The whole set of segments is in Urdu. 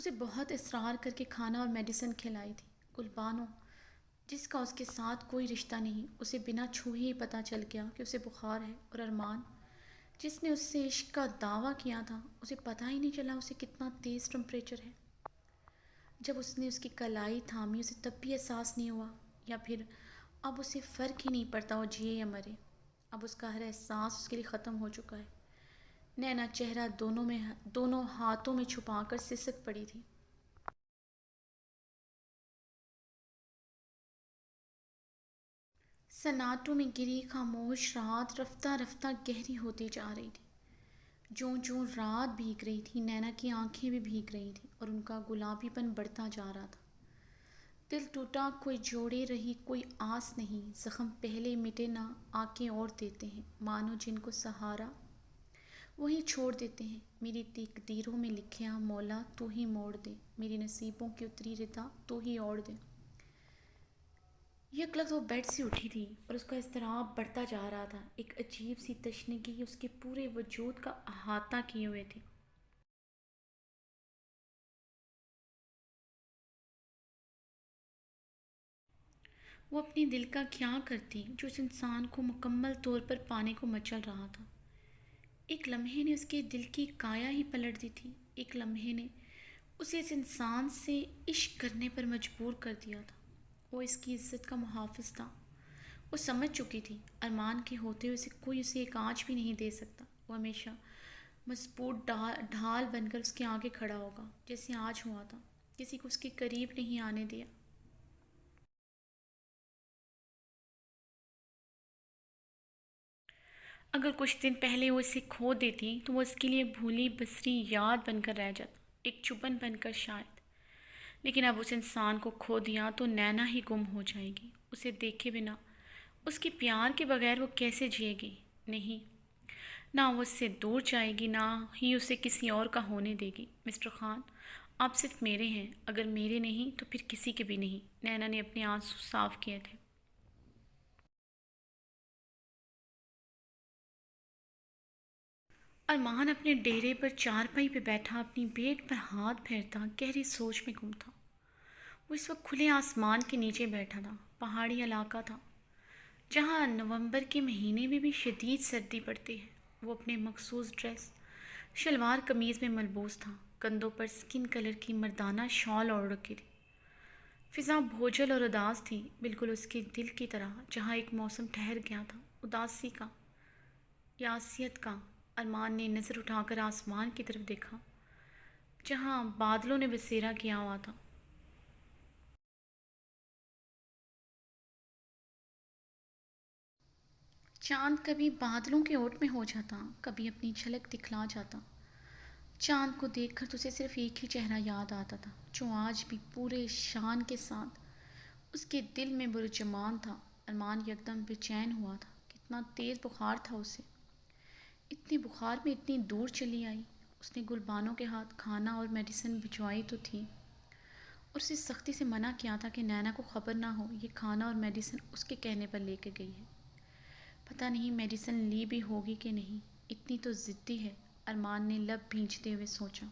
اسے بہت اصرار کر کے کھانا اور میڈیسن کھلائی تھی۔ گلبانو، جس کا اس کے ساتھ کوئی رشتہ نہیں، اسے بنا چھوئے ہی پتہ چل گیا کہ اسے بخار ہے، اور ارمان، جس نے اس سے عشق کا دعویٰ کیا تھا، اسے پتہ ہی نہیں چلا اسے کتنا تیز ٹمپریچر ہے۔ جب اس نے اس کی کلائی تھامی، اسے تب بھی احساس نہیں ہوا، یا پھر اب اسے فرق ہی نہیں پڑتا وہ جیے یا مرے۔ اب اس کا ہر احساس اس کے لیے ختم ہو چکا ہے۔ نینا چہرہ دونوں ہاتھوں میں چھپا کر سسک پڑی تھی۔ سناٹوں میں گری خاموش رات رفتہ رفتہ گہری ہوتی جا رہی تھی۔ جوں جوں رات بھیگ رہی تھی، نینا کی آنکھیں بھی بھیگ رہی تھیں اور ان کا گلابی پن بڑھتا جا رہا تھا۔ دل ٹوٹا، کوئی جوڑے رہی، کوئی آس نہیں، زخم پہلے مٹے نہ آنکھیں اور دیتے ہیں، مانو جن کو سہارا وہی چھوڑ دیتے ہیں۔ میری تقدیروں میں لکھیا مولا تو ہی موڑ دے، میری نصیبوں کی اتری ردا تو ہی اوڑھ دے۔ یک لحظ وہ بیڈ سے اٹھی تھی اور اس کا اضطراب بڑھتا جا رہا تھا۔ ایک عجیب سی تشنگی اس کے پورے وجود کا احاطہ کیے ہوئے تھی۔ وہ اپنے دل کا کیا کرتی جو اس انسان کو مکمل طور پر پانے کو مچل رہا تھا۔ ایک لمحے نے اس کے دل کی کایا ہی پلٹ دی تھی۔ ایک لمحے نے اسے اس انسان سے عشق کرنے پر مجبور کر دیا تھا۔ وہ اس کی عزت کا محافظ تھا۔ وہ سمجھ چکی تھی ارمان کے ہوتے ہوئے کوئی اسے ایک آنچ بھی نہیں دے سکتا۔ وہ ہمیشہ مضبوط ڈھال بن کر اس کے آگے کھڑا ہوگا، جیسے آج ہوا تھا۔ کسی کو اس کے قریب نہیں آنے دیا۔ اگر کچھ دن پہلے وہ اسے کھو دیتی تو وہ اس کے لیے بھولی بسری یاد بن کر رہ جاتا، ایک چبھن بن کر شاید۔ لیکن اب اس انسان کو کھو دیا تو نینا ہی گم ہو جائے گی۔ اسے دیکھے بنا، اس کے پیار کے بغیر وہ کیسے جیے گی؟ نہیں، نہ وہ اس سے دور جائے گی، نہ ہی اسے کسی اور کا ہونے دے گی۔ مسٹر خان، آپ صرف میرے ہیں، اگر میرے نہیں تو پھر کسی کے بھی نہیں۔ نینا نے اپنے آنسو صاف کیے تھے۔ ارمان اپنے ڈیرے پر چارپائی پہ بیٹھا اپنی پیٹھ پر ہاتھ پھیرتا گہری سوچ میں گم تھا۔ وہ اس وقت کھلے آسمان کے نیچے بیٹھا تھا۔ پہاڑی علاقہ تھا جہاں نومبر کے مہینے میں بھی شدید سردی پڑتی ہے۔ وہ اپنے مخصوص ڈریس شلوار قمیض میں ملبوس تھا، کندھوں پر سکن کلر کی مردانہ شال اوڑھ رکھی تھی۔ فضا بھوجل اور اداس تھی، بالکل اس کے دل کی طرح، جہاں ایک موسم ٹھہر گیا تھا، اداسی کا، یاسیت کا۔ ارمان نے نظر اٹھا کر آسمان کی طرف دیکھا جہاں بادلوں نے بسیرا کیا ہوا تھا۔ چاند کبھی بادلوں کے اوٹ میں ہو جاتا، کبھی اپنی جھلک دکھلا جاتا۔ چاند کو دیکھ کر تو اسے صرف ایک ہی چہرہ یاد آتا تھا، جو آج بھی پورے شان کے ساتھ اس کے دل میں برجمان تھا۔ ارمان یکدم بے چین ہوا تھا۔ کتنا تیز بخار تھا اسے! اتنے بخار میں اتنی دور چلی آئی۔ اس نے گلبانو کے ہاتھ کھانا اور میڈیسن بھجوائی تو تھی، اور اسے سختی سے منع کیا تھا کہ نینا کو خبر نہ ہو یہ کھانا اور میڈیسن اس کے کہنے پر لے کے گئی ہے۔ پتہ نہیں میڈیسن لی بھی ہوگی کہ نہیں، اتنی تو ضدی ہے، ارمان نے لب بھینچتے ہوئے سوچا۔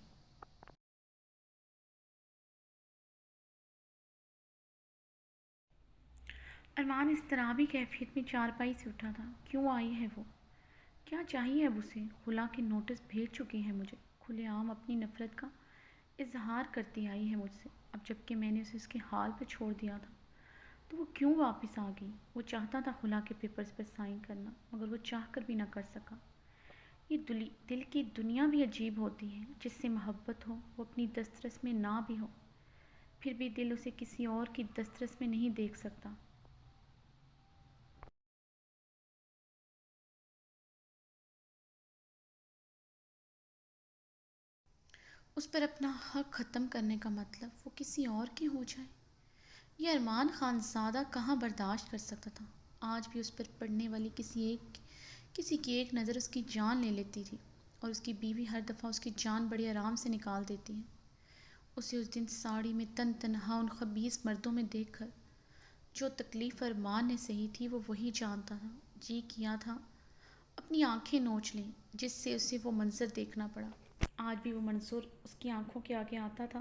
ارمان اضطرابی کیفیت میں چارپائی سے اٹھا تھا۔ کیوں آئی ہے وہ؟ کیا چاہیے اب اسے؟ خلا کے نوٹس بھیج چکی ہے مجھے، کھلے عام اپنی نفرت کا اظہار کرتی آئی ہے مجھ سے۔ اب جب کہ میں نے اسے اس کے حال پہ چھوڑ دیا تھا تو وہ کیوں واپس آ گئی؟ وہ چاہتا تھا خلا کے پیپرز پر سائن کرنا، مگر وہ چاہ کر بھی نہ کر سکا۔ یہ دل کی دنیا بھی عجیب ہوتی ہے، جس سے محبت ہو وہ اپنی دسترس میں نہ بھی ہو، پھر بھی دل اسے کسی اور کی دسترس میں نہیں دیکھ سکتا۔ اس پر اپنا حق ختم کرنے کا مطلب وہ کسی اور کی ہو جائے، یہ ارمان خان زادہ کہاں برداشت کر سکتا تھا۔ آج بھی اس پر پڑنے والی کسی کی ایک نظر اس کی جان لے لیتی تھی، اور اس کی بیوی ہر دفعہ اس کی جان بڑے آرام سے نکال دیتی ہے۔ اسے اس دن ساڑی میں تن تنہا ان خبیث مردوں میں دیکھ کر جو تکلیف ارمان نے سہی تھی وہ وہی جانتا تھا۔ جی کیا تھا اپنی آنکھیں نوچ لیں، جس سے اسے وہ منظر دیکھنا پڑا۔ آج بھی وہ منظر اس کی آنکھوں کے آگے آتا تھا،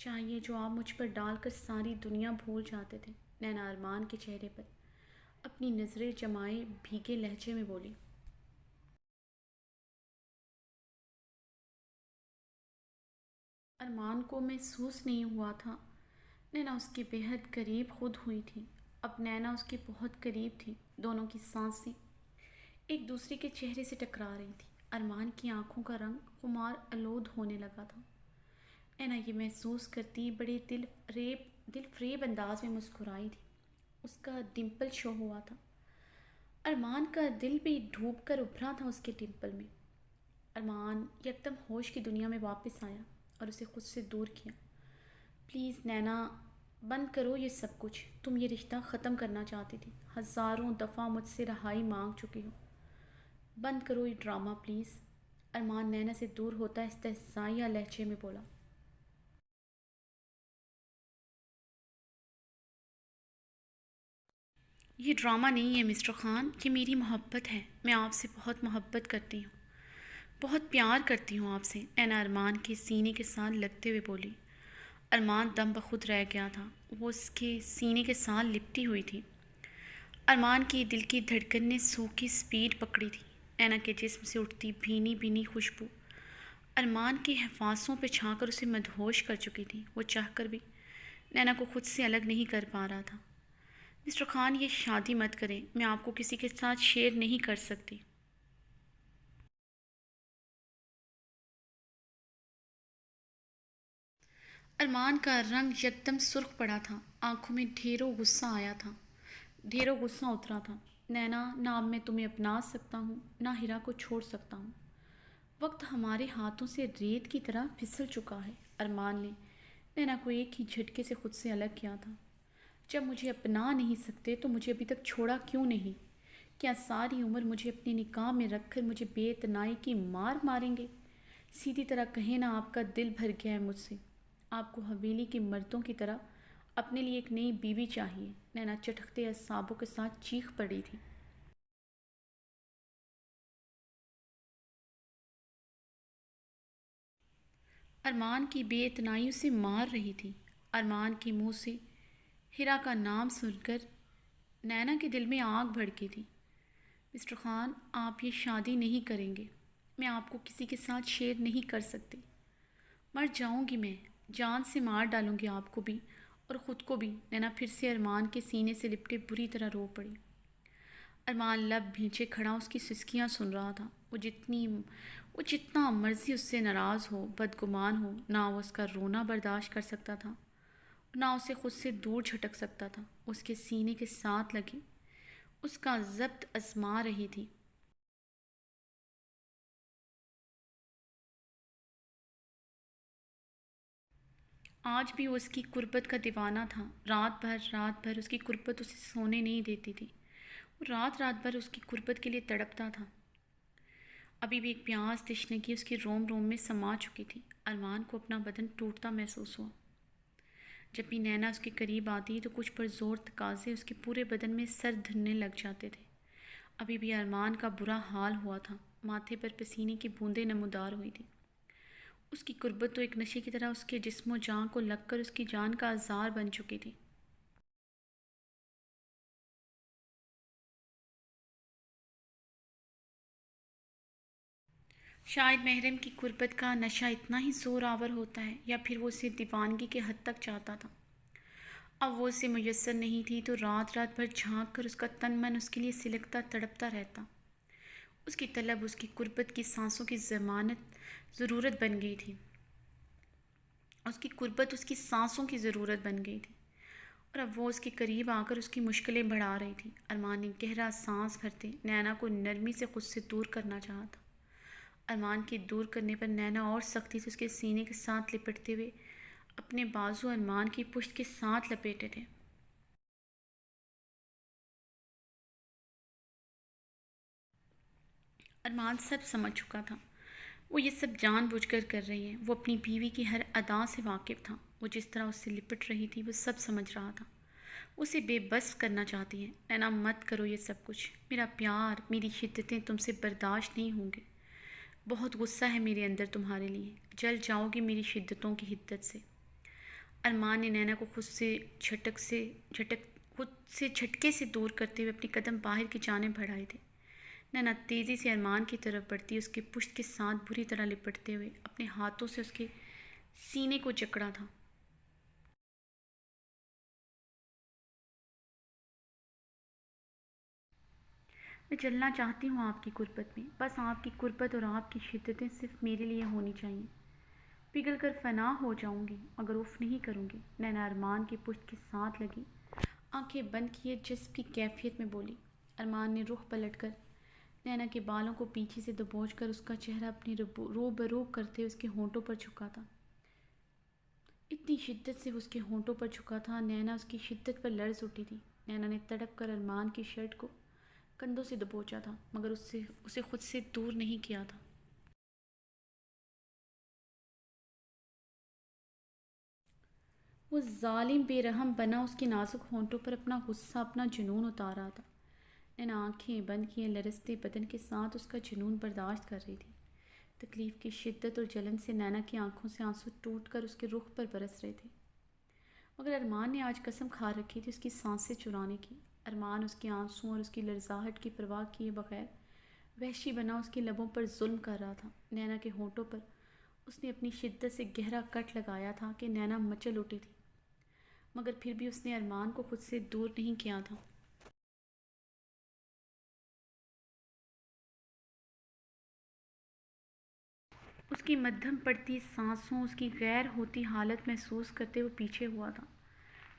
چاہیے جو آپ مجھ پر ڈال کر ساری دنیا بھول جاتے تھے، نینا ارمان کے چہرے پر اپنی نظریں جمائے بھیگے لہجے میں بولی۔ ارمان کو محسوس نہیں ہوا تھا نینا اس کے بیحد قریب خود ہوئی تھی۔ اب نینا اس کے بہت قریب تھی، دونوں کی سانسیں ایک دوسرے کے چہرے سے ٹکرا رہی تھی۔ ارمان کی آنکھوں کا رنگ خمار آلود ہونے لگا تھا۔ نینا یہ محسوس کرتی بڑے دل فریب انداز میں مسکرائی تھی۔ اس کا ڈمپل شو ہوا تھا۔ ارمان کا دل بھی ڈوب کر ابھرا تھا اس کے ڈمپل میں۔ ارمان یکدم ہوش کی دنیا میں واپس آیا اور اسے خود سے دور کیا۔ پلیز نینا، بند کرو یہ سب کچھ۔ تم یہ رشتہ ختم کرنا چاہتی تھی، ہزاروں دفعہ مجھ سے رہائی مانگ چکی ہو۔ بند کرو یہ ڈرامہ پلیز۔ ارمان نینا سے دور ہوتا استہزائیہ لہجے میں بولا۔ یہ ڈرامہ نہیں ہے مسٹر خان، یہ میری محبت ہے۔ میں آپ سے بہت محبت کرتی ہوں، بہت پیار کرتی ہوں آپ سے، نینا ارمان کے سینے کے ساتھ لگتے ہوئے بولی۔ ارمان دم بخود رہ گیا تھا، وہ اس کے سینے کے ساتھ لپٹی ہوئی تھی۔ ارمان کی دل کی دھڑکن نے سو کی سپیڈ پکڑی تھی۔ نینا کے جسم سے اٹھتی بھینی بھینی خوشبو ارمان کے حفاظوں پہ چھا کر اسے مدہوش کر چکی تھی۔ وہ چاہ کر بھی نینا کو خود سے الگ نہیں کر پا رہا تھا۔ مسٹر خان، یہ شادی مت کریں، میں آپ کو کسی کے ساتھ شیئر نہیں کر سکتی۔ ارمان کا رنگ یکدم سرخ پڑا تھا، آنکھوں میں ڈھیروں غصہ آیا تھا، ڈھیروں غصہ اترا تھا۔ نینا، نہ اب میں تمہیں اپنا سکتا ہوں، نہ ہیرا کو چھوڑ سکتا ہوں۔ وقت ہمارے ہاتھوں سے ریت کی طرح پھسل چکا ہے۔ ارمان نے نینا کو ایک ہی جھٹکے سے خود سے الگ کیا تھا۔ جب مجھے اپنا نہیں سکتے تو مجھے ابھی تک چھوڑا کیوں نہیں؟ کیا ساری عمر مجھے اپنی نکاح میں رکھ کر مجھے بے اتنائی کی مار ماریں گے؟ سیدھی طرح کہیں نا، آپ کا دل بھر گیا ہے مجھ سے۔ آپ کو حویلی کے مردوں کی طرح اپنے لیے ایک نئی بیوی چاہیے۔ نینا چٹکتے اعصابوں کے ساتھ چیخ پڑی تھی۔ ارمان کی بے اتنائی اسے مار رہی تھی۔ ارمان کے منہ سے ہیرا کا نام سن کر نینا کے دل میں آگ بھڑکی تھی۔ مسٹر خان، آپ یہ شادی نہیں کریں گے، میں آپ کو کسی کے ساتھ شیئر نہیں کر سکتی۔ مر جاؤں گی میں، جان سے مار ڈالوں گی آپ کو بھی اور خود کو بھی۔ نینا پھر سے ارمان کے سینے سے لپٹے بری طرح رو پڑی۔ ارمان لب بھینچے کھڑا اس کی سسکیاں سن رہا تھا۔ وہ جتنا مرضی اس سے ناراض ہو، بدگمان ہو، نہ وہ اس کا رونا برداشت کر سکتا تھا، نہ اسے خود سے دور جھٹک سکتا تھا۔ اس کے سینے کے ساتھ لگی، اس کا ضبط آزما رہی تھی۔ آج بھی وہ اس کی قربت کا دیوانہ تھا۔ رات بھر اس کی قربت اسے سونے نہیں دیتی تھی۔ وہ رات بھر اس کی قربت کے لیے تڑپتا تھا۔ ابھی بھی ایک پیاس تشنگی اس کی روم روم میں سما چکی تھی۔ ارمان کو اپنا بدن ٹوٹتا محسوس ہوا۔ جب بھی نینا اس کے قریب آتی تو کچھ پرزور تقاضے اس کے پورے بدن میں سر دھرنے لگ جاتے تھے۔ ابھی بھی ارمان کا برا حال ہوا تھا، ماتھے پر پسینے کی بوندیں نمودار ہوئی تھیں۔ اس کی قربت تو ایک نشے کی طرح اس کے جسم و جان کو لگ کر اس کی جان کا آزار بن چکی تھی۔ شاید محرم کی قربت کا نشہ اتنا ہی زور آور ہوتا ہے، یا پھر وہ اسے دیوانگی کے حد تک چاہتا تھا۔ اب وہ اسے میسر نہیں تھی تو رات بھر جھانک کر اس کا تن من اس کے لیے سلکتا تڑپتا رہتا۔ اس کی طلب اس کی قربت کی سانسوں کی ضرورت بن گئی تھی۔ اس کی قربت اس کی سانسوں کی ضرورت بن گئی تھی، اور اب وہ اس کے قریب آ کر اس کی مشکلیں بڑھا رہی تھی۔ ارمان نے گہرا سانس بھرتے نینا کو نرمی سے خود سے دور کرنا چاہا تھا۔ ارمان کے دور کرنے پر نینا اور سختی سے اس کے سینے کے ساتھ لپٹتے ہوئے اپنے بازو ارمان کی پشت کے ساتھ لپیٹے تھے۔ ارمان سب سمجھ چکا تھا، وہ یہ سب جان بوجھ کر کر رہی ہے۔ وہ اپنی بیوی کی ہر ادا سے واقف تھا۔ وہ جس طرح اس سے لپٹ رہی تھی وہ سب سمجھ رہا تھا۔ اسے بے بس کرنا چاہتی ہے۔ نینا، مت کرو یہ سب کچھ، میرا پیار، میری شدتیں تم سے برداشت نہیں ہوں گے۔ بہت غصہ ہے میرے اندر تمہارے لیے، جل جاؤ گی میری شدتوں کی حدت سے۔ ارمان نے نینا کو خود سے جھٹکے سے دور کرتے ہوئے اپنے قدم باہر کی جانب بڑھائے تھے۔ نینا تیزی سے ارمان کی طرف بڑھتی، اس کے پشت کے ساتھ بری طرح لپٹتے ہوئے اپنے ہاتھوں سے اس کے سینے کو جکڑا تھا۔ میں چلنا چاہتی ہوں آپ کی قربت میں، بس آپ کی قربت اور آپ کی شدتیں صرف میرے لیے ہونی چاہیے۔ پگھل کر فنا ہو جاؤں گی اگر اف نہیں کروں گی۔ نینا ارمان کی پشت کے ساتھ لگی، آنکھیں بند کیے جسم کی کیفیت میں بولی۔ ارمان نے رخ پلٹ کر نینا کے بالوں کو پیچھے سے دبوچ کر اس کا چہرہ اپنی روبرو کرتے اس کے ہونٹوں پر جھکا تھا۔ اتنی شدت سے اس کے ہونٹوں پر جھکا تھا، نینا اس کی شدت پر لرز اٹھی تھی۔ نینا نے تڑپ کر ارمان کی شرٹ کو کندھوں سے دبوچا تھا، مگر اسے خود سے دور نہیں کیا تھا۔ وہ ظالم بے رحم بنا اس کے نازک ہونٹوں پر اپنا غصہ، اپنا جنون اتار رہا تھا۔ نینا آنکھیں بند کیے لرزتے بدن کے ساتھ اس کا جنون برداشت کر رہی تھی۔ تکلیف کی شدت اور جلن سے نینا کی آنکھوں سے آنسو ٹوٹ کر اس کے رخ پر برس رہے تھے، مگر ارمان نے آج قسم کھا رکھی تھی اس کی سانسیں چرانے کی۔ ارمان اس کے آنسوؤں اور اس کی لرزاہٹ کی پرواہ کیے بغیر وحشی بنا اس کے لبوں پر ظلم کر رہا تھا۔ نینا کے ہونٹوں پر اس نے اپنی شدت سے گہرا کٹ لگایا تھا کہ نینا مچل اٹھی تھی، مگر پھر بھی اس نے ارمان کو خود سے دور نہیں کیا تھا۔ اس کی مدھم پڑتی سانسوں، اس کی غیر ہوتی حالت محسوس کرتے ہوئے پیچھے ہوا تھا۔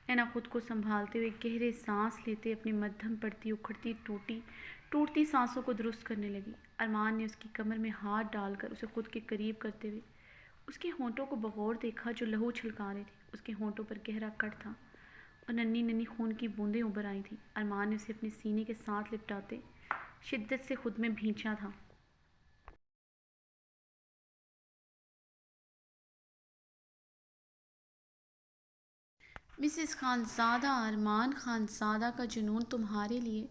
نینا خود کو سنبھالتے ہوئے گہرے سانس لیتے اپنی مدھم پڑتی اکھڑتی ٹوٹتی سانسوں کو درست کرنے لگی۔ ارمان نے اس کی کمر میں ہاتھ ڈال کر اسے خود کے قریب کرتے ہوئے اس کے ہونٹوں کو بغور دیکھا جو لہو چھلکا رہے تھے۔ اس کے ہونٹوں پر گہرا کٹ تھا اور ننھی ننھی خون کی بوندیں ابھر آئی تھیں۔ ارمان نے اسے اپنے سینے کے ساتھ لپٹاتے شدت سے خود میں بھینچا تھا۔ مسز خانزادہ، ارمان خانزادہ کا جنون تمہارے لیے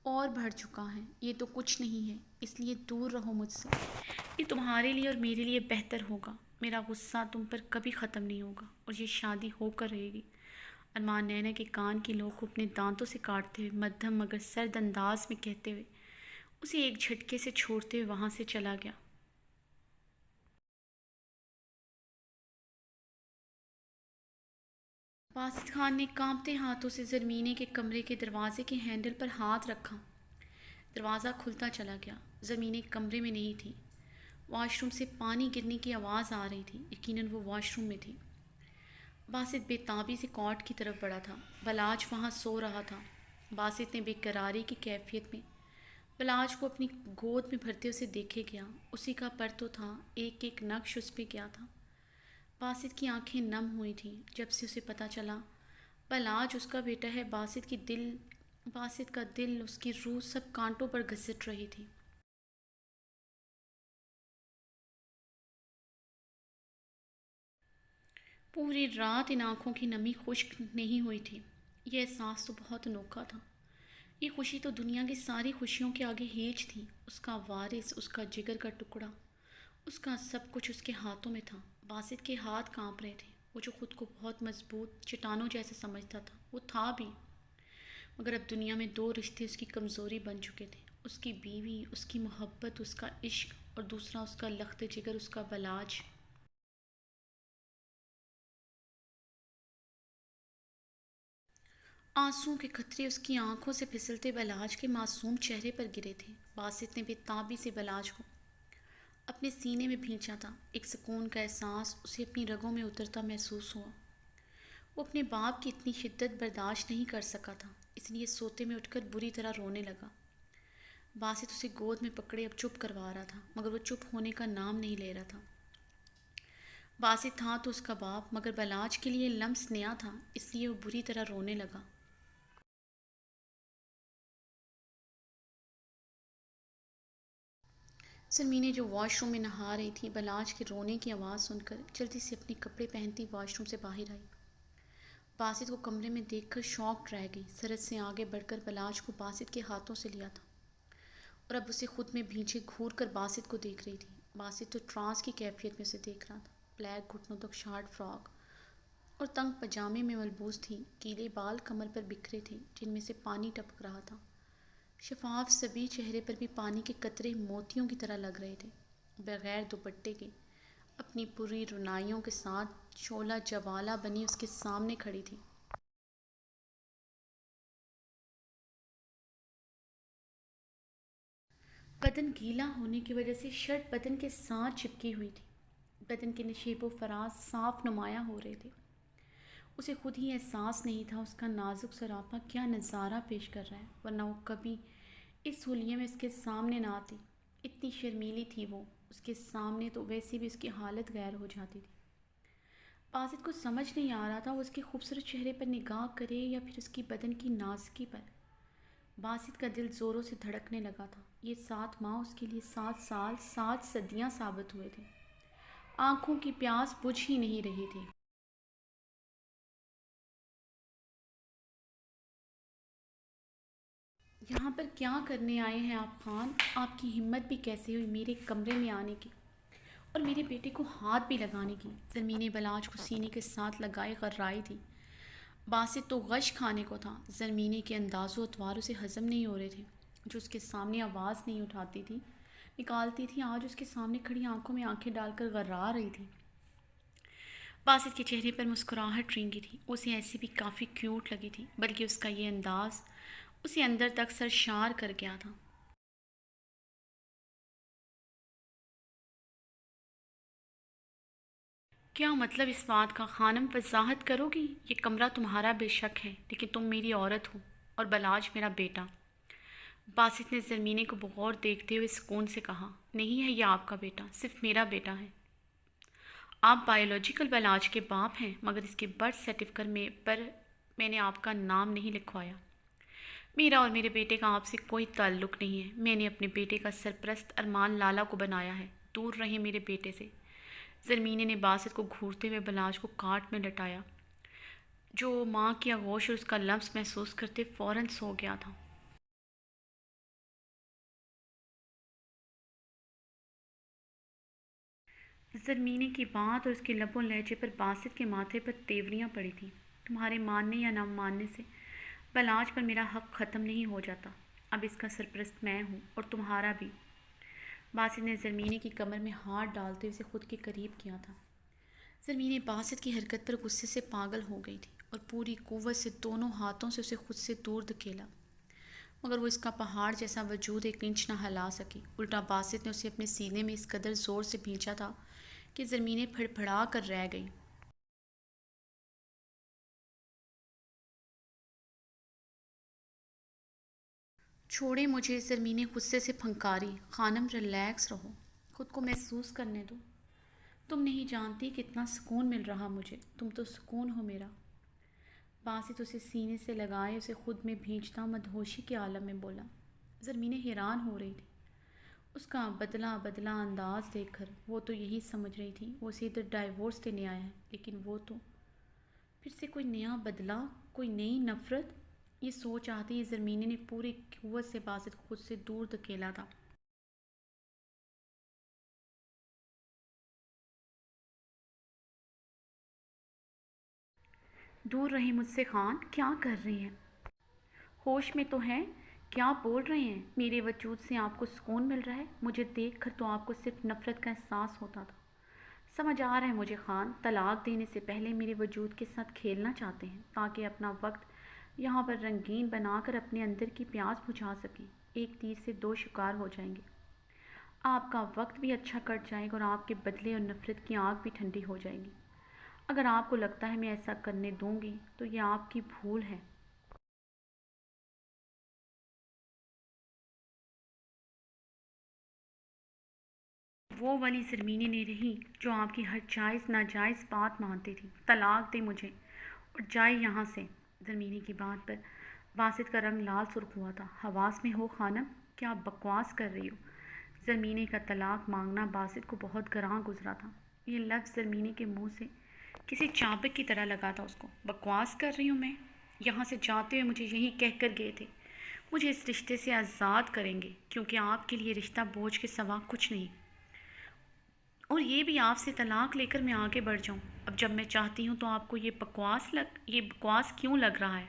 اور بڑھ چکا ہے۔ یہ تو کچھ نہیں ہے، اس لیے دور رہو مجھ سے۔ یہ تمہارے لیے اور میرے لیے بہتر ہوگا۔ میرا غصہ تم پر کبھی ختم نہیں ہوگا اور یہ شادی ہو کر رہے گی۔ ارمان نینا کے کان کی لوگ کو اپنے دانتوں سے کاٹتے ہوئے مدھم مگر سرد انداز میں کہتے ہوئے اسے ایک جھٹکے سے چھوڑتے ہوئے وہاں سے چلا گیا۔ باسط خان نے کانپتے ہاتھوں سے زرمینے کے کمرے کے دروازے کے ہینڈل پر ہاتھ رکھا۔ دروازہ کھلتا چلا گیا۔ زرمینے کمرے میں نہیں تھی۔ واش روم سے پانی گرنے کی آواز آ رہی تھی، یقیناً وہ واش روم میں تھی۔ باسط بے تابی سے کاٹ کی طرف بڑھا تھا۔ بلاج وہاں سو رہا تھا۔ باسط نے بے قراری کی کیفیت میں بلاج کو اپنی گود میں بھرتے اسے دیکھے گیا۔ اسی کا پر تو تھا، ایک ایک نقش اس پہ کیا تھا۔ باسط کی آنکھیں نم ہوئی تھیں جب سے اسے پتہ چلا بلاج اس کا بیٹا ہے۔ باسط کا دل، اس کی روح سب کانٹوں پر گھسٹ رہی تھی۔ پوری رات ان آنکھوں کی نمی خشک نہیں ہوئی تھی۔ یہ احساس تو بہت انوکھا تھا۔ یہ خوشی تو دنیا کی ساری خوشیوں کے آگے ہیچ تھی۔ اس کا وارث، اس کا جگر کا ٹکڑا، اس کا سب کچھ اس کے ہاتھوں میں تھا۔ باسط کے ہاتھ کانپ رہے تھے۔ وہ جو خود کو بہت مضبوط چٹانوں جیسا سمجھتا تھا، وہ تھا بھی، مگر اب دنیا میں دو رشتے اس کی کمزوری بن چکے تھے، اس کی بیوی، اس کی محبت، اس کا عشق، اور دوسرا اس کا لخت جگر، اس کا بلاج۔ آنسوؤں کے قطرے اس کی آنکھوں سے پھسلتے بلاج کے معصوم چہرے پر گرے تھے۔ باسط نے بے تابی سے بلاج کو اپنے سینے میں بھینچا تھا۔ ایک سکون کا احساس اسے اپنی رگوں میں اترتا محسوس ہوا۔ وہ اپنے باپ کی اتنی شدت برداشت نہیں کر سکا تھا، اس لیے سوتے میں اٹھ کر بری طرح رونے لگا۔ باسط اسے گود میں پکڑے اب چپ کروا رہا تھا، مگر وہ چپ ہونے کا نام نہیں لے رہا تھا۔ باسط تھا تو اس کا باپ، مگر بلاج کے لیے لمس نیا تھا، اس لیے وہ بری طرح رونے لگا۔ سلمینہ جو واش روم میں نہا رہی تھی، بلاج کے رونے کی آواز سن کر جلدی سے اپنے کپڑے پہنتی واش روم سے باہر آئی۔ باسط کو کمرے میں دیکھ کر شاک رہ گئی۔ سرد سے آگے بڑھ کر بلاج کو باسط کے ہاتھوں سے لیا تھا اور اب اسے خود میں بھینچے گھور کر باسط کو دیکھ رہی تھی۔ باسط تو ٹرانس کی کیفیت میں اسے دیکھ رہا تھا۔ بلیک گھٹنوں تک شارٹ فراک اور تنگ پجامے میں ملبوس تھی، گیلے بال کمر پر بکھرے تھے جن میں سے پانی ٹپک رہا تھا، شفاف سبھی چہرے پر بھی پانی کے قطرے موتیوں کی طرح لگ رہے تھے، بغیر دوپٹے کے اپنی پوری رونائیوں کے ساتھ شعلہ جوالا بنی اس کے سامنے کھڑی تھی۔ بدن گیلا ہونے کی وجہ سے شرٹ بدن کے ساتھ چپکی ہوئی تھی، بدن کے نشیب و فراز صاف نمایاں ہو رہے تھے۔ اسے خود ہی احساس نہیں تھا اس کا نازک سراپا کیا نظارہ پیش کر رہا ہے، ورنہ وہ کبھی اس حلیے میں اس کے سامنے نہ آتی۔ اتنی شرمیلی تھی وہ، اس کے سامنے تو ویسے بھی اس کی حالت غیر ہو جاتی تھی۔ باسط کو سمجھ نہیں آ رہا تھا وہ اس کے خوبصورت چہرے پر نگاہ کرے یا پھر اس کی بدن کی نازکی پر۔ باسط کا دل زوروں سے دھڑکنے لگا تھا۔ یہ 7 ماہ اس کے لیے 7 سال 7 صدیاں ثابت ہوئے تھے۔ آنکھوں کی پیاس بجھ ہی نہیں رہی تھی۔ یہاں پر کیا کرنے آئے ہیں آپ خان؟ آپ کی ہمت بھی کیسے ہوئی میرے کمرے میں آنے کی اور میرے بیٹے کو ہاتھ بھی لگانے کی؟ زرمین بلاج کو سینے کے ساتھ لگائے غرائی تھی۔ باسط تو غش کھانے کو تھا۔ زرمینے کے انداز و اطوار اسے ہضم نہیں ہو رہے تھے، جو اس کے سامنے آواز نہیں اٹھاتی تھی نکالتی تھی، آج اس کے سامنے کھڑی آنکھوں میں آنکھیں ڈال کر غرا رہی تھی۔ باسط کے چہرے پر مسکراہٹ رینگی تھی، اسے ایسے بھی کافی کیوٹ لگی تھی، بلکہ اس کا یہ انداز اسے اندر تک سرشار کر گیا تھا۔ کیا مطلب اس بات کا خانم؟ وضاحت کرو گی؟ یہ کمرہ تمہارا بے شک ہے، لیکن تم میری عورت ہو اور بلاج میرا بیٹا۔ باسط نے زرمینے کو بغور دیکھتے ہوئے سکون سے کہا، نہیں ہے یہ آپ کا بیٹا، صرف میرا بیٹا ہے۔ آپ بائیولوجیکل بلاج کے باپ ہیں، مگر اس کے برتھ سرٹیفکیٹ پر میں نے آپ کا نام نہیں لکھوایا۔ میرا اور میرے بیٹے کا آپ سے کوئی تعلق نہیں ہے۔ میں نے اپنے بیٹے کا سرپرست ارمان لالا کو بنایا ہے۔ دور رہیں میرے بیٹے سے۔ زرمینے نے باسط کو گھورتے ہوئے بلاج کو کاٹ میں لٹایا، جو ماں کی آغوش اور اس کا لمس محسوس کرتے فوراً سو گیا تھا۔ زرمینے کی بات اور اس کے لب و لہجے پر باسط کے ماتھے پر تیوریاں پڑی تھیں۔ تمہارے ماننے یا نہ ماننے سے بلاج پر میرا حق ختم نہیں ہو جاتا۔ اب اس کا سرپرست میں ہوں اور تمہارا بھی۔ باسط نے زرمینے کی کمر میں ہاتھ ڈالتے اسے خود کے قریب کیا تھا۔ زرمینے باسط کی حرکت پر غصے سے پاگل ہو گئی تھی اور پوری قوت سے دونوں ہاتھوں سے اسے خود سے دور دھکیلا، مگر وہ اس کا پہاڑ جیسا وجود 1 انچ نہ ہلا سکی۔ الٹا باسط نے اسے اپنے سینے میں اس قدر زور سے بھینچا تھا کہ زرمینے پھڑ پھڑا کر رہ گئی۔ چھوڑے مجھے، زرمینے غصے سے پھنکاری۔ خانم ریلیکس رہو، خود کو محسوس کرنے دو۔ تم نہیں جانتی کتنا سکون مل رہا مجھے، تم تو سکون ہو میرا۔ باسط اسے سینے سے لگائے اسے خود میں بھینچتا مدہوشی کے عالم میں بولا۔ زرمینے حیران ہو رہی تھی اس کا بدلہ بدلہ انداز دیکھ کر۔ وہ تو یہی سمجھ رہی تھی وہ اسے ادھر ڈائیورس دینے آیا ہے، لیکن وہ تو پھر سے کوئی نیا بدلہ، کوئی نئی نفرت۔ یہ سوچ آتی ہی زرمینے نے پوری قوت سے باسط کو خود سے دور دھکیلا تھا۔ دور رہیں مجھ سے خان، کیا کر رہی ہیں؟ ہوش میں تو ہیں؟ کیا بول رہے ہیں؟ میرے وجود سے آپ کو سکون مل رہا ہے؟ مجھے دیکھ کر تو آپ کو صرف نفرت کا احساس ہوتا تھا۔ سمجھ آ رہا ہے مجھے خان، طلاق دینے سے پہلے میرے وجود کے ساتھ کھیلنا چاہتے ہیں تاکہ اپنا وقت یہاں پر رنگین بنا کر اپنے اندر کی پیاس بجھا سکیں۔ ایک تیر سے 2 شکار ہو جائیں گے۔ آپ کا وقت بھی اچھا کٹ جائے گا اور آپ کے بدلے اور نفرت کی آگ بھی ٹھنڈی ہو جائے گی۔ اگر آپ کو لگتا ہے میں ایسا کرنے دوں گی تو یہ آپ کی بھول ہے۔ وہ والی زرمینے نہیں رہی جو آپ کی ہر جائز ناجائز بات مانتی تھی۔ طلاق دے مجھے اور جائے یہاں سے۔ زرمینے کی بات پر باسط کا رنگ لال سرخ ہوا تھا۔ حواس میں ہو خانم؟ کیا بکواس کر رہی ہو؟ زرمینے کا طلاق مانگنا باسط کو بہت گراں گزرا تھا۔ یہ لفظ زرمینے کے منہ سے کسی چابک کی طرح لگا تھا اس کو۔ بکواس کر رہی ہوں میں؟ یہاں سے جاتے ہوئے مجھے یہی کہہ کر گئے تھے مجھے اس رشتے سے آزاد کریں گے، کیونکہ آپ کے لیے رشتہ بوجھ کے سوا کچھ نہیں، اور یہ بھی آپ سے طلاق لے کر میں آگے بڑھ جاؤں۔ اب اب جب میں چاہتی ہوں تو آپ کو یہ بکواس کیوں لگ رہا ہے؟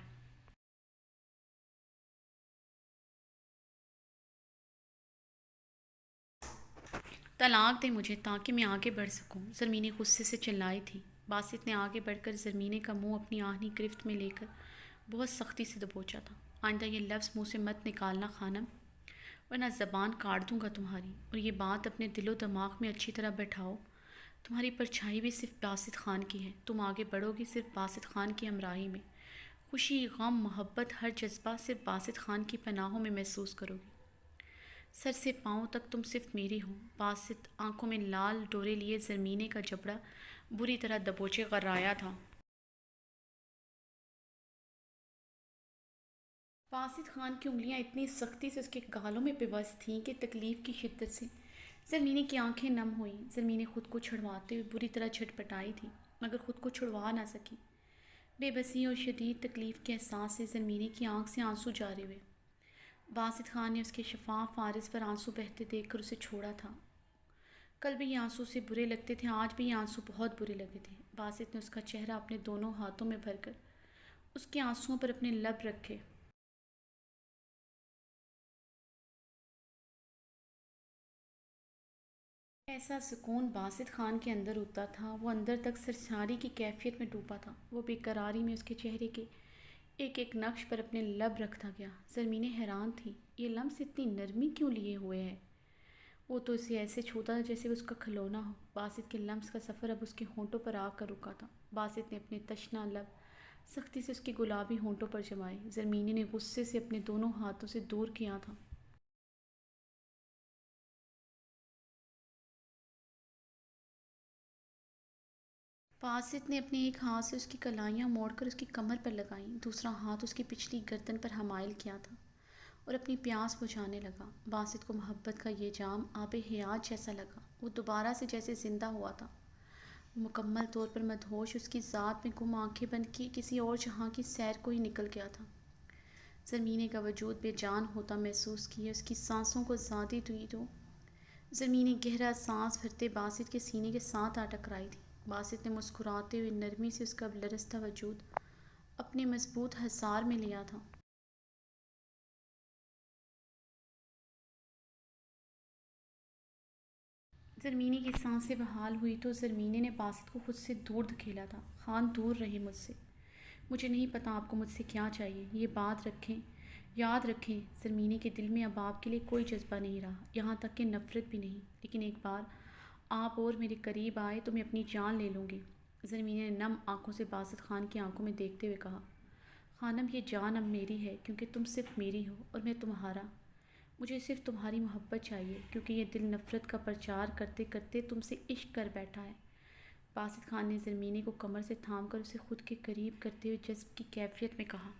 طلاق دے مجھے تاکہ میں آگے بڑھ سکوں، زرمینے غصے سے چلائی تھی۔ باسط نے آگے بڑھ کر زرمینے کا منہ اپنی آہنی گرفت میں لے کر بہت سختی سے دبوچا تھا۔ آئندہ یہ لفظ منہ سے مت نکالنا خانم، ورنہ زبان کاٹ دوں گا تمہاری، اور یہ بات اپنے دل و دماغ میں اچھی طرح بیٹھاؤ۔ تمہاری پرچھائی بھی صرف باسط خان کی ہے، تم آگے بڑھو گی صرف باسط خان کی ہمراہی میں، خوشی، غم، محبت، ہر جذبہ صرف باسط خان کی پناہوں میں محسوس کرو گی۔ سر سے پاؤں تک تم صرف میری ہو۔ باسط آنکھوں میں لال ڈورے لیے زرمینے کا جبڑا بری طرح دبوچے غرایا تھا۔ باسط خان کی انگلیاں اتنی سختی سے اس کے گالوں میں پیوست تھیں کہ تکلیف کی شدت سے زرمینے کی آنکھیں نم ہوئیں۔ زرمینے خود کو چھڑواتے ہوئے بری طرح چھٹپٹائی تھی، مگر خود کو چھڑوا نہ سکی۔ بے بسی اور شدید تکلیف کے احساس سے زرمینے کی آنکھ سے آنسو جاری ہوئے۔ باسط خان نے اس کے شفاف عارض پر آنسو بہتے دیکھ کر اسے چھوڑا تھا۔ کل بھی یہ آنسو اسے برے لگتے تھے، آج بھی یہ آنسو بہت برے لگے تھے۔ باسط نے اس کا چہرہ اپنے دونوں ہاتھوں میں بھر کر اس کے آنسوؤں پر اپنے لب رکھے۔ ایسا سکون باسط خان کے اندر ہوتا تھا، وہ اندر تک سرشاری کی کیفیت میں ڈوبا تھا۔ وہ بے قراری میں اس کے چہرے کے ایک ایک نقش پر اپنے لب رکھتا گیا۔ زرمینے حیران تھی، یہ لمس اتنی نرمی کیوں لیے ہوئے ہے؟ وہ تو اسے ایسے چھوتا تھا جیسے وہ اس کا کھلونا ہو۔ باسط کے لمس کا سفر اب اس کے ہونٹوں پر آ کر رکا تھا۔ باسط نے اپنے تشنا لب سختی سے اس کے گلابی ہونٹوں پر جمائے۔ زرمینے نے غصے سے اپنے دونوں ہاتھوں سے دور کیا تھا۔ باسط نے اپنے ایک ہاتھ سے اس کی کلائیاں موڑ کر اس کی کمر پر لگائیں، دوسرا ہاتھ اس کی پچھلی گردن پر حمائل کیا تھا اور اپنی پیاس بجھانے لگا۔ باسط کو محبت کا یہ جام آب حیات جیسا لگا، وہ دوبارہ سے جیسے زندہ ہوا تھا۔ وہ مکمل طور پر مدہوش، اس کی ذات میں گم، آنکھیں بند کی کسی اور جہاں کی سیر کو ہی نکل گیا تھا۔ زرمینے کا وجود بے جان ہوتا محسوس کیے، اس کی سانسوں کو زیادہ ہوئی تو زرمینے گہرا سانس بھرتے باسط کے سینے کے ساتھ آ ٹکرائی تھی۔ باسط نے مسکراتے ہوئے نرمی سے اس کا لرزتا وجود اپنے مضبوط حصار میں لیا تھا۔ زرمینے کی سانسیں بحال ہوئی تو زرمینے نے باسط کو خود سے دور دھکیلا تھا۔ خان، دور رہے مجھ سے، مجھے نہیں پتا آپ کو مجھ سے کیا چاہیے، یہ بات رکھیں، یاد رکھیں۔ زرمینے کے دل میں اب آپ کے لیے کوئی جذبہ نہیں رہا، یہاں تک کہ نفرت بھی نہیں، لیکن ایک بار آپ اور میرے قریب آئے تو میں اپنی جان لے لوں گی۔ زرمینے نے نم آنکھوں سے باسط خان کی آنکھوں میں دیکھتے ہوئے کہا، خانم، یہ جان اب میری ہے کیونکہ تم صرف میری ہو اور میں تمہارا۔ مجھے صرف تمہاری محبت چاہیے کیونکہ یہ دل نفرت کا پرچار کرتے کرتے تم سے عشق کر بیٹھا ہے۔ باسط خان نے زرمینے کو کمر سے تھام کر اسے خود کے قریب کرتے ہوئے جذب کی کیفیت میں کہا۔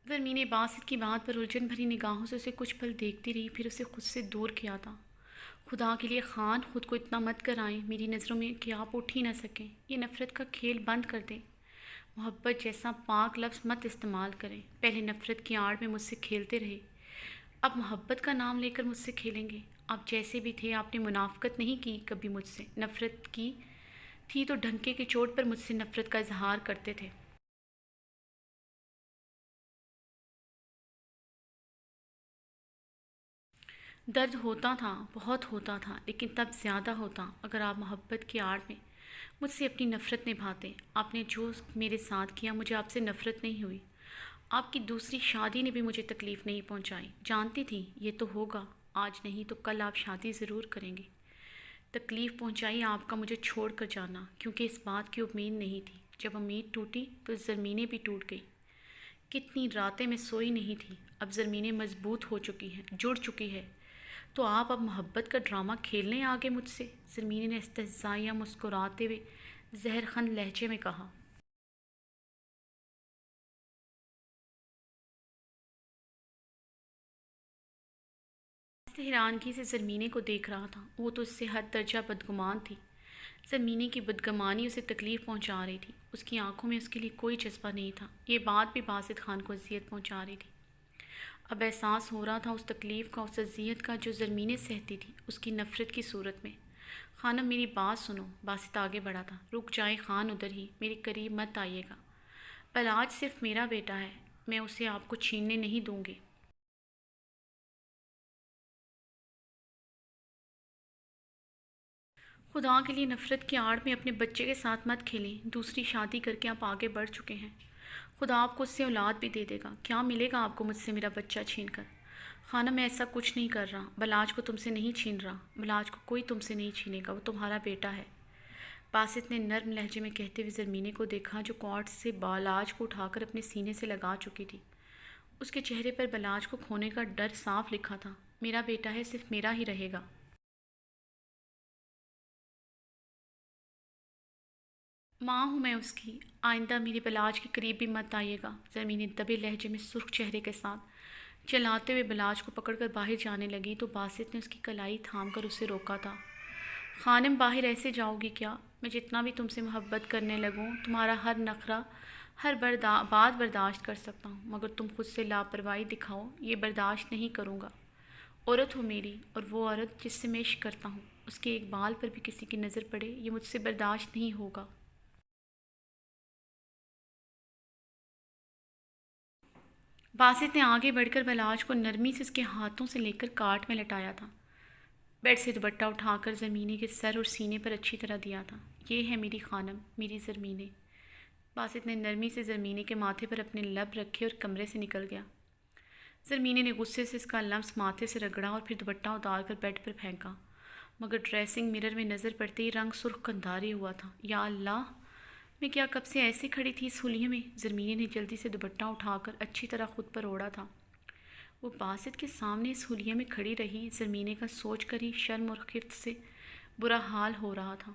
زرمینے باسط کی بات پر الجھن بھری نگاہوں سے اسے کچھ پل دیکھتی رہی، پھر اسے خود سے دور کیا تھا۔ خدا کے لیے خان، خود کو اتنا مت کرائیں میری نظروں میں کہ آپ اٹھ ہی نہ سکیں۔ یہ نفرت کا کھیل بند کر دیں، محبت جیسا پاک لفظ مت استعمال کریں۔ پہلے نفرت کی آڑ میں مجھ سے کھیلتے رہے، اب محبت کا نام لے کر مجھ سے کھیلیں گے؟ آپ جیسے بھی تھے، آپ نے منافقت نہیں کی کبھی مجھ سے، نفرت کی تھی تو ڈنکے کی چوٹ پر مجھ سے نفرت کا اظہار کرتے تھے۔ درد ہوتا تھا، بہت ہوتا تھا، لیکن تب زیادہ ہوتا اگر آپ محبت کی آڑ میں مجھ سے اپنی نفرت نبھاتے۔ آپ نے جو میرے ساتھ کیا، مجھے آپ سے نفرت نہیں ہوئی۔ آپ کی دوسری شادی نے بھی مجھے تکلیف نہیں پہنچائی، جانتی تھی یہ تو ہوگا، آج نہیں تو کل آپ شادی ضرور کریں گے۔ تکلیف پہنچائی آپ کا مجھے چھوڑ کر جانا، کیونکہ اس بات کی امید نہیں تھی۔ جب امید ٹوٹی تو زرمینے بھی ٹوٹ گئی۔ کتنی راتیں میں سوئی نہیں تھی۔ اب زرمینے مضبوط ہو چکی ہے، جڑ چکی ہے، تو آپ اب محبت کا ڈرامہ کھیلنے آگے مجھ سے؟ زرمینے نے استہزائیہ مسکراتے ہوئے زہر خند لہجے میں کہا۔ حیرانگی سے زرمینے کو دیکھ رہا تھا، وہ تو اس سے حد درجہ بدگمان تھی۔ زرمینے کی بدگمانی اسے تکلیف پہنچا رہی تھی، اس کی آنکھوں میں اس کے لیے کوئی جذبہ نہیں تھا۔ یہ بات بھی باسط خان کو اذیت پہنچا رہی تھی۔ اب احساس ہو رہا تھا اس تکلیف کا، اس اذیت کا جو زرمینیں سہتی تھی اس کی نفرت کی صورت میں۔ خانم میری بات سنو، باسط آگے بڑھا تھا۔ رک جائیں خان، ادھر ہی، میری قریب مت آئیے گا۔ بلاج صرف میرا بیٹا ہے، میں اسے آپ کو چھیننے نہیں دوں گی۔ خدا کے لیے نفرت کی آڑ میں اپنے بچے کے ساتھ مت کھیلیں، دوسری شادی کر کے آپ آگے بڑھ چکے ہیں، خدا آپ کو اس سے اولاد بھی دے دے گا، کیا ملے گا آپ کو مجھ سے میرا بچہ چھین کر؟ خانم میں ایسا کچھ نہیں کر رہا، بلاج کو تم سے نہیں چھین رہا، بلاج کو کوئی تم سے نہیں چھینے گا، وہ تمہارا بیٹا ہے۔ باسط نے نرم لہجے میں کہتے ہوئے زرمینے کو دیکھا جو کارڈ سے بلاج کو اٹھا کر اپنے سینے سے لگا چکی تھی۔ اس کے چہرے پر بلاج کو کھونے کا ڈر صاف لکھا تھا۔ میرا بیٹا ہے، صرف میرا ہی رہے گا۔ ماں ہوں میں اس کی، آئندہ میرے بلاج کے قریب بھی مت آئیے گا، زرمینے دبے لہجے میں سرخ چہرے کے ساتھ چلاتے ہوئے بلاج کو پکڑ کر باہر جانے لگی تو باسط نے اس کی کلائی تھام کر اسے روکا تھا۔ خانم باہر ایسے جاؤ گی کیا؟ میں جتنا بھی تم سے محبت کرنے لگوں، تمہارا ہر نخرہ، ہر بات برداشت کر سکتا ہوں، مگر تم خود سے لاپرواہی دکھاؤ، یہ برداشت نہیں کروں گا۔ عورت ہو میری، اور وہ عورت جس سے میں عشق کرتا ہوں، اس کے ایک بال پر بھی کسی کی نظر پڑے، یہ مجھ سے برداشت نہیں ہوگا۔ باسط نے آگے بڑھ کر بلاج کو نرمی سے اس کے ہاتھوں سے لے کر کاٹ میں لٹایا تھا۔ بیڈ سے دوپٹہ اٹھا کر زرمینے کے سر اور سینے پر اچھی طرح دیا تھا۔ یہ ہے میری خانم، میری زرمینے۔ باسط نے نرمی سے زرمینے کے ماتھے پر اپنے لب رکھے اور کمرے سے نکل گیا۔ زرمینے نے غصے سے اس کا لمس ماتھے سے رگڑا اور پھر دوپٹہ اتار کر بیڈ پر پھینکا، مگر ڈریسنگ مرر میں نظر پڑتے ہی رنگ سرخ قندھاری ہوا تھا۔ یا اللہ، میں کیا کب سے ایسے کھڑی تھی اس حلیے میں؟ زرمینے نے جلدی سے دوپٹہ اٹھا کر اچھی طرح خود پر اوڑھا تھا۔ وہ باسط کے سامنے اس حلیے میں کھڑی رہی، زرمینے کا سوچ کر ہی شرم اور خفت سے برا حال ہو رہا تھا۔